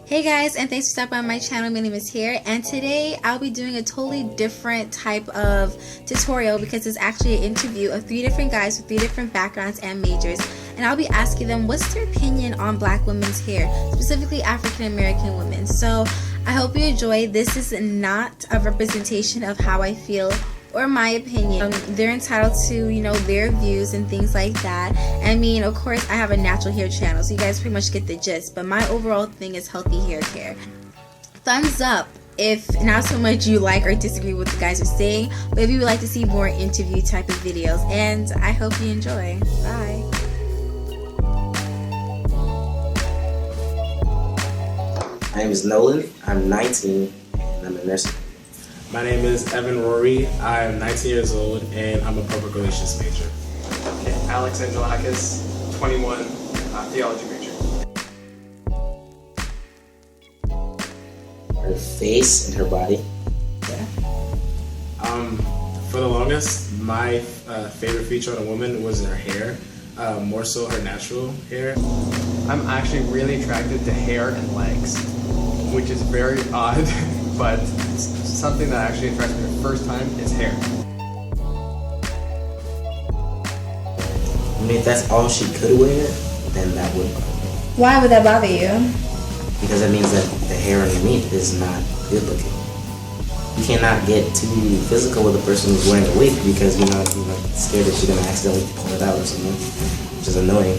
Hey guys, and thanks for stopping by my channel. My name is Hair, and today I'll be doing a totally different type of tutorial because it's actually an interview of 3 different guys with 3 different backgrounds and majors, and I'll be asking them what's their opinion on black women's hair, specifically African American women. So I hope you enjoy. This is not a representation of how I feel or my opinion. They're entitled to, their views and things like that. I mean, of course, I have a natural hair channel, so you guys pretty much get the gist, but my overall thing is healthy hair care. Thumbs up if not so much you like or disagree with what the guys are saying, but if you would like to see more interview type of videos, and I hope you enjoy. Bye. My name is Nolan. I'm 19 and I'm a nurse. My name is Evan Rory. I'm 19 years old and I'm a public relations major. Okay, Alex Angelakis, 21, theology major. Her face and her body. For the longest, my favorite feature on a woman was her hair, more so her natural hair. I'm actually really attracted to hair and legs, which is very odd, but something that actually attracts me the first time is hair. I mean, if that's all she could wear, then that would bother me. Why would that bother you? Because that means that the hair underneath is not good looking. You cannot get too physical with a person who's wearing a wig because you're not scared that you're gonna accidentally pull it out or something, which is annoying.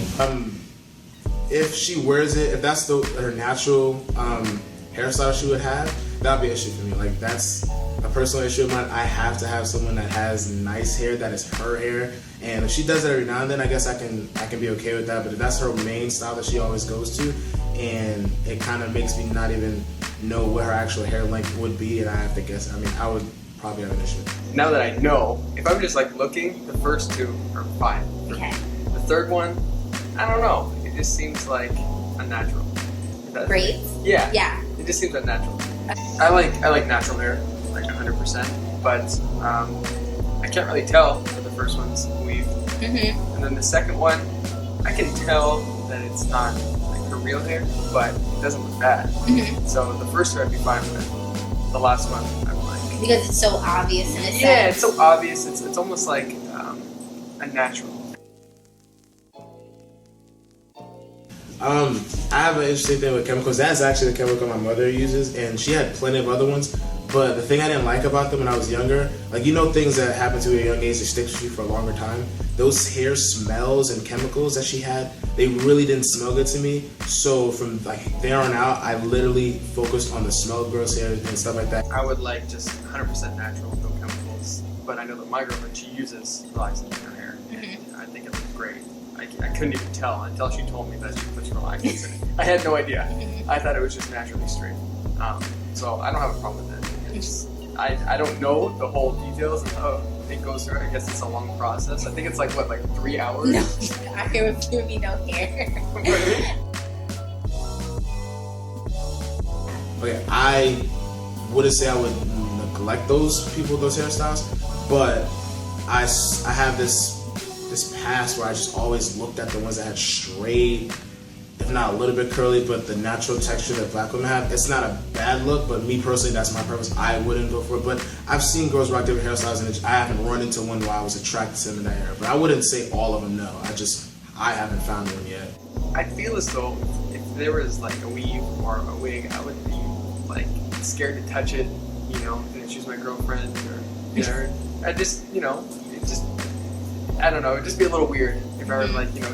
If she wears it, if that's her natural hairstyle she would have, that'd be an issue for me. Like, that's a personal issue of mine. I have to have someone that has nice hair, that is her hair, and if she does it every now and then, I guess I can be okay with that. But if that's her main style that she always goes to, and it kind of makes me not even know what her actual hair length would be, and I have to guess, I mean, I would probably have an issue. Now that I know, if I'm just looking, the first 2 are fine. Okay. The third one, I don't know. It just seems like unnatural. Braids? Yeah. Yeah. It just seems unnatural. I like natural hair, 100%, but I can't really tell that the first one's weave. And then the second one, I can tell that it's not her real hair, but it doesn't look bad. So the first 2 I'd be fine with. The last one, I'm like... Because it's so obvious in a sense. Yeah, it's so obvious. It's almost like unnatural. I have an interesting thing with chemicals. That's actually the chemical my mother uses, and she had plenty of other ones. But the thing I didn't like about them when I was younger, things that happen to you at a young age that sticks with you for a longer time. Those hair smells and chemicals that she had, they really didn't smell good to me. So from there on out, I literally focused on the smell of girls' hair and stuff like that. I would like just 100% natural, no chemicals. But I know that my girlfriend, she uses relaxants in her hair, and I think it looks great. I couldn't even tell until she told me that she puts relaxants in it. I had no idea. I thought it was just naturally straight. So I don't have a problem with it. It's just, I don't know the whole details of how it goes through. I guess it's a long process. I think it's 3 hours? No, there would be no hair. Okay, I wouldn't say I would neglect those people, those hairstyles, but I have this past where I just always looked at the ones that had straight, if not a little bit curly, but the natural texture that black women have. It's not a bad look, but me personally, that's my preference. I wouldn't go for it, but I've seen girls rock different hairstyles, and I haven't run into one where I was attracted to them in that hair. But I wouldn't say all of them, no. I haven't found one yet. I feel as though if there was a weave or a wig, I would be scared to touch it, and she's my girlfriend, or I just, I don't know, it'd just be a little weird if I were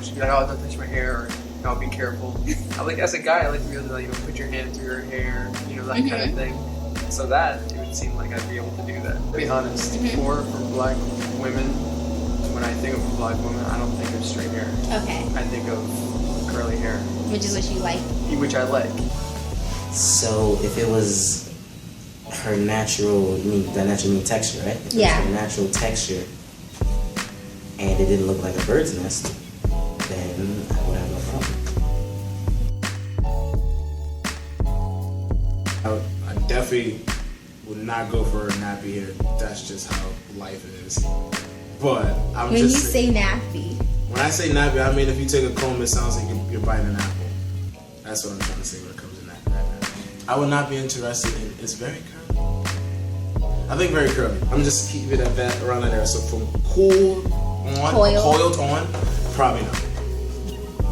she'd be like, oh, don't touch my hair, or be careful. As a guy, I like to be able to put your hand through your hair, that kind of thing. So that, it would seem like I'd be able to do that. To be honest, for black women, when I think of a black woman, I don't think of straight hair. Okay. I think of curly hair. Which is what you like? Which I like. So if it was her natural, texture, right? If it was her natural texture, and it didn't look like a bird's nest, then I would have no problem. I definitely would not go for a nappy hair. That's just how life is. But when you say nappy, when I say nappy, I mean if you take a comb, it sounds like you're biting an apple. That's what I'm trying to say when it comes to nappy. I would not be interested in. It's very curly. I think very curly. I'm just keeping it at that around that area. So from coiled on, probably not.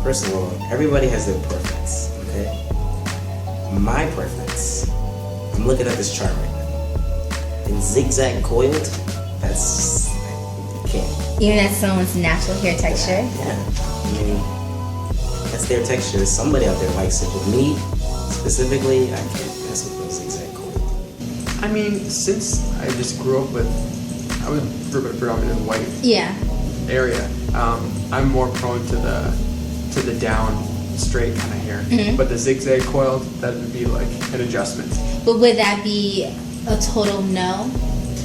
First of all, everybody has their preference, okay? My preference, I'm looking at this chart right now. In zigzag coiled, that's, you can't. Even that's someone's natural hair texture? Yeah. I mean, that's their texture. Somebody out there likes it. But me, specifically, I can't mess with those zigzag coiled. I mean, since I just grew up with, I grew up in a predominantly white area, I'm more prone to the down straight kind of hair. But the zigzag coiled, that would be like an adjustment. But would that be a total no?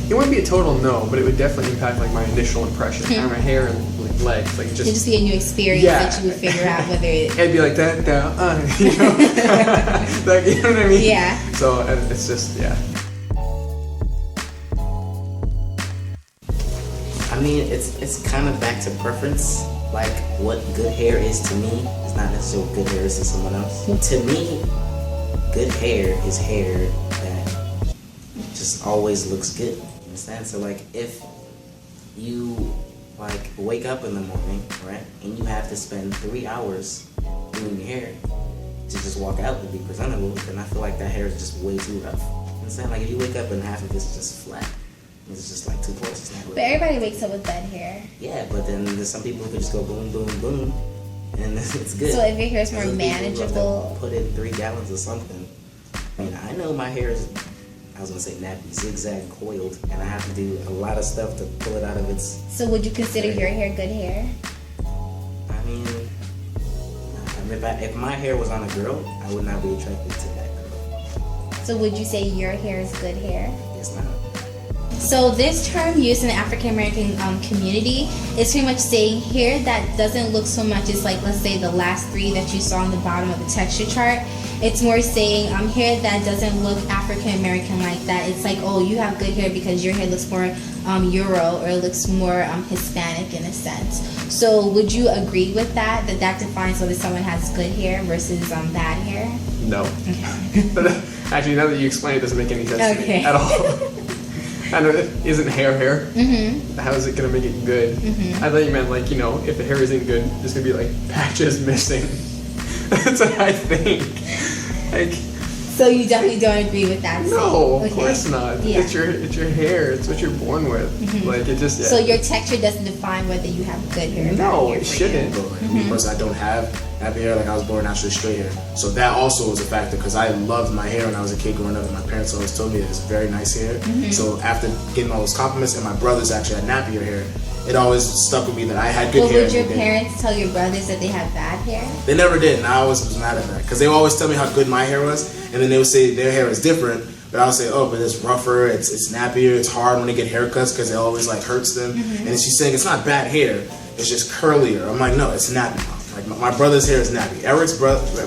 It wouldn't be a total no, but it would definitely impact like my initial impression on my hair and like legs. Like It'd just be a new experience that you would figure out whether it'd be like that, you know, like, you know what I mean? Yeah. So it's just I mean, it's kind of back to preference. Like, what good hair is to me is not necessarily what good hair is to someone else. To me, good hair is hair that just always looks good. You understand? So, like, if you, like, wake up in the morning, right, and you have to spend 3 hours doing your hair to just walk out and be presentable, then I feel like that hair is just way too rough. You understand? Like, if you wake up and half of it's just flat, it's just like too close. But everybody wakes up with bad hair. Yeah, but then there's some people who can just go boom, boom, boom, and it's good. So if your hair is more Some people who have to manageable, put in 3 gallons or something. I mean, I know my hair is, I was gonna say nappy, zigzag coiled, and I have to do a lot of stuff to pull it out of its. so would you consider your hair good hair? I mean, if my hair was on a girl, I would not be attracted to that girl. So would you say your hair is good hair? It's not. So this term used in the African American community is pretty much saying hair that doesn't look so much as like, let's say, the last 3 that you saw on the bottom of the texture chart. It's more saying hair that doesn't look African American like that. It's like, oh, you have good hair because your hair looks more Euro, or it looks more Hispanic in a sense. So would you agree with that defines whether someone has good hair versus bad hair? No. Okay. Actually, now that you explain it, doesn't make any sense to me at all. I know, isn't hair? How is it gonna make it good? I thought you meant like, you know, if the hair isn't good, there's gonna be like patches missing. That's what I think. Like, so you definitely don't agree with that? No, of course not. Yeah. It's your hair. It's what you're born with. Like, it just. Yeah. So your texture doesn't define whether you have good hair or bad No, hair it for shouldn't. you. But like, me personally, I don't have nappy hair. Like, I was born naturally straight hair, so that also was a factor because I loved my hair when I was a kid growing up, and my parents always told me that it's very nice hair. So after getting all those compliments, and my brothers actually had nappier hair, it always stuck with me that I had good hair. Would your parents tell your brothers that they have bad hair? They never did, and I always was mad at that because they would always tell me how good my hair was, and then they would say their hair is different. But I would say, oh, but it's rougher, it's nappier, it's hard when they get haircuts because it always like hurts them. And she's saying it's not bad hair, it's just curlier. I'm like, no, it's nappy. Like my brother's hair is nappy.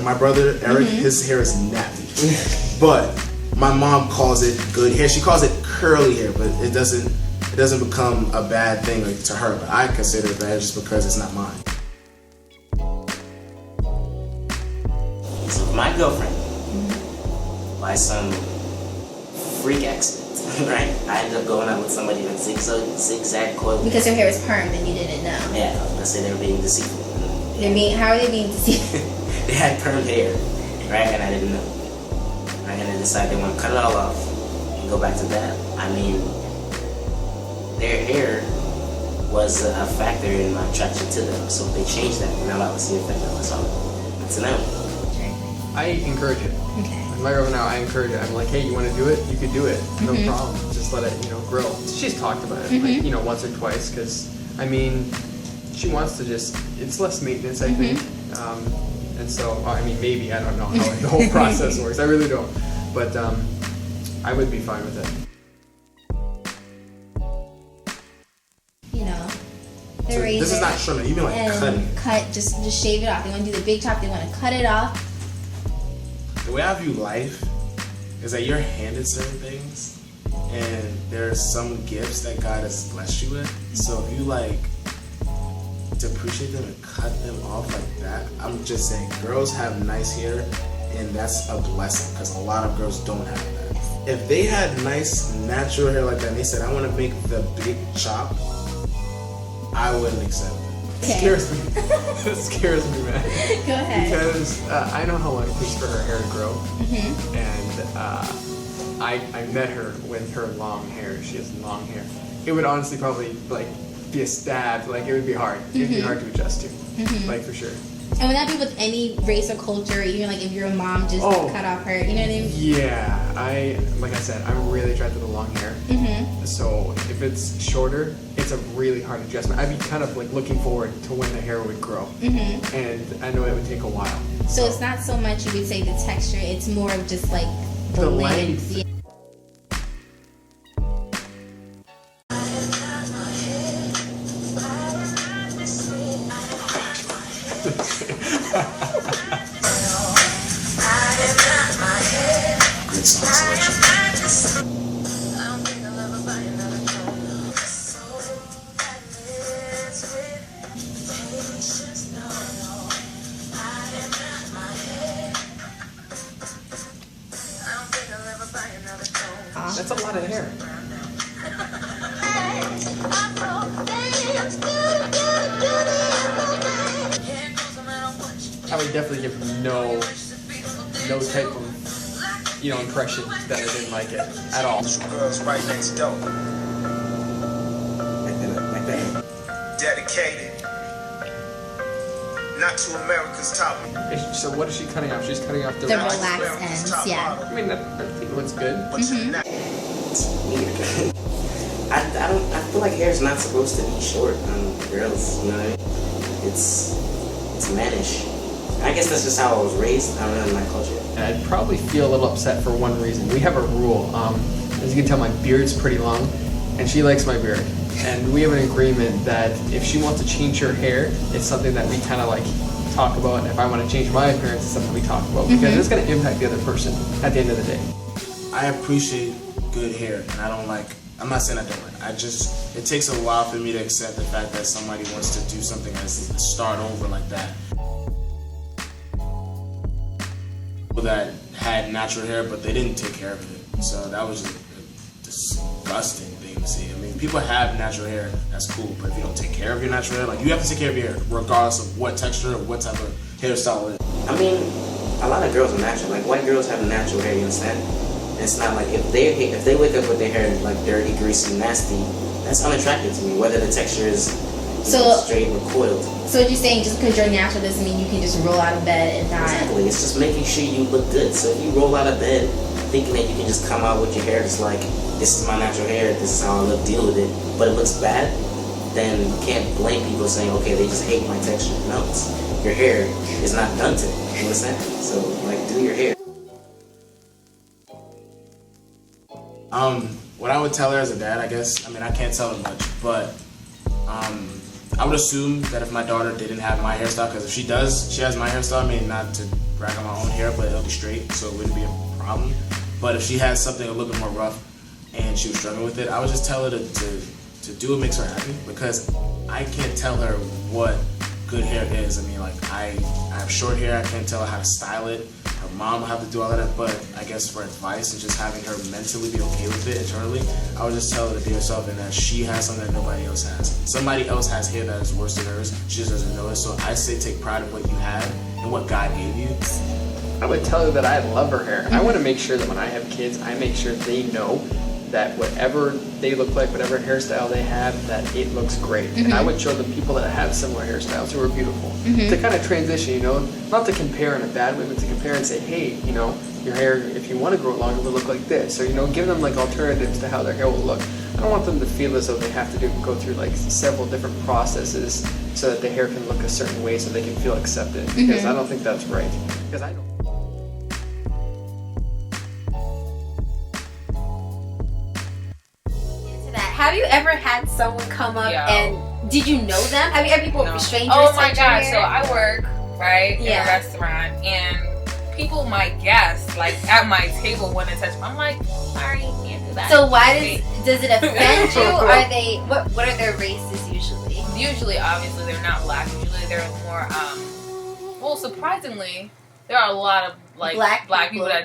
My brother Eric, his hair is nappy. But my mom calls it good hair. She calls it curly hair, but it doesn't become a bad thing like, to her. But I consider it bad just because it's not mine. So if my girlfriend, by some freak accident, right, I ended up going out with somebody with zigzag coil. Because her hair was permed and you didn't know. Yeah, let's say they were being deceitful. How are they being deceitful? They had permed hair, right, and I didn't know. Right, and they decided they want to cut it all off and go back to that. I mean, their hair was a factor in my attraction to them, so if they changed that, then that was the effect of it. So it's a no. I encourage it. Okay. My girl now, I encourage it. I'm like, hey, you want to do it? You could do it. No problem. Just let it, grow. She's talked about it, like, once or twice, because, I mean, she wants to just, it's less maintenance, I think. And so, I mean, maybe, I don't know how the whole process works. I really don't. But I would be fine with it. So this is not trimming, you mean like cutting. Just shave it off. They want to do the big chop, they want to cut it off. The way I view life is that you're handed certain things, and there's some gifts that God has blessed you with. So if you like depreciate them and cut them off like that, I'm just saying, girls have nice hair and that's a blessing because a lot of girls don't have that. If they had nice natural hair like that and they said, I want to make the big chop, I wouldn't accept it. It scares me. It scares me, man. Go ahead. Because I know how long it takes for her hair to grow. And I met her with her long hair. She has long hair. It would honestly probably like be a stab. Like it would be hard. It would be hard to adjust to. Like for sure. And would that be with any race or culture, even like if your mom just cut off her, you know what I mean? Yeah, like I said, I'm really attracted to long hair. So if it's shorter, it's a really hard adjustment. I'd be kind of like looking forward to when the hair would grow. And I know it would take a while. So it's not so much you would say the texture, it's more of just like the length. Yeah. Good song selection. That's a lot of hair. I would definitely give no type of, impression that I didn't like it at all. Girls right next door. Like that. Dedicated. Not to America's top. So what is she cutting off? She's cutting off the The relaxed. relaxed ends, yeah. I mean, I think it looks good. But tonight, It's weird. I feel like hair's not supposed to be short on girls, you know? It's mannish. I guess that's just how I was raised. I don't know, in my culture. And I'd probably feel a little upset for one reason. We have a rule. As you can tell, my beard's pretty long, and she likes my beard. And we have an agreement that if she wants to change her hair, it's something that we kind of like talk about. And if I want to change my appearance, it's something we talk about because it's going to impact the other person at the end of the day. I appreciate good hair, and I'm not saying I don't like it. It takes a while for me to accept the fact that somebody wants to do something and start over like that. People that had natural hair, but they didn't take care of it. So that was just a disgusting thing to see. I mean, people have natural hair, that's cool, but if you don't take care of your natural hair, like you have to take care of your hair, regardless of what texture or what type of hairstyle it is. I mean, a lot of girls are natural. Like white girls have natural hair, you understand? And it's not like if they wake up with their hair like dirty, greasy, nasty, that's unattractive to me. Whether the texture is straight or coiled. So what you're saying, just because you're natural doesn't mean you can just roll out of bed and not. Exactly. It's just making sure you look good. So if you roll out of bed thinking that you can just come out with your hair just like, this is my natural hair, this is how I look, deal with it, but it looks bad, then you can't blame people saying, okay, they just hate my texture. No, your hair is not done to it. You understand? So like, do your hair. What I would tell her as a dad, I guess, I mean, I can't tell her much, but I would assume that if my daughter didn't have my hairstyle, because if she does, she has my hairstyle, I mean, not to brag on my own hair, but it'll be straight, so it wouldn't be a problem. But if she has something a little bit more rough and she was struggling with it, I would just tell her to do what makes her happy, because I can't tell her what good hair is. I mean, like, I have short hair, I can't tell her how to style it. Her mom will have to do all of that, but I guess for advice and just having her mentally be okay with it internally, I would just tell her to be herself and that she has something that nobody else has. Somebody else has hair that is worse than hers, she just doesn't know it. So I say take pride in what you have and what God gave you. I would tell her that I love her hair. I want to make sure that when I have kids, I make sure they know that whatever they look like, whatever hairstyle they have, that it looks great. And I would show them people that have similar hairstyles who are beautiful. To kind of transition, not to compare in a bad way, but to compare and say, hey, your hair, if you want to grow it longer, will look like this. Or, give them like alternatives to how their hair will look. I don't want them to feel as though they have to go through like several different processes so that the hair can look a certain way so they can feel accepted. Because I don't think that's right. Because I don't. Have you ever had someone come up and did you know them? Have you ever people strangers? Oh my god! So I work in a restaurant, and people might guess like at my table when it touch. I'm like, sorry, you can't do that. So why does it offend you? Are they what are their races usually? Usually, obviously, they're not black. Usually, they're more. Well, surprisingly, there are a lot of like black people that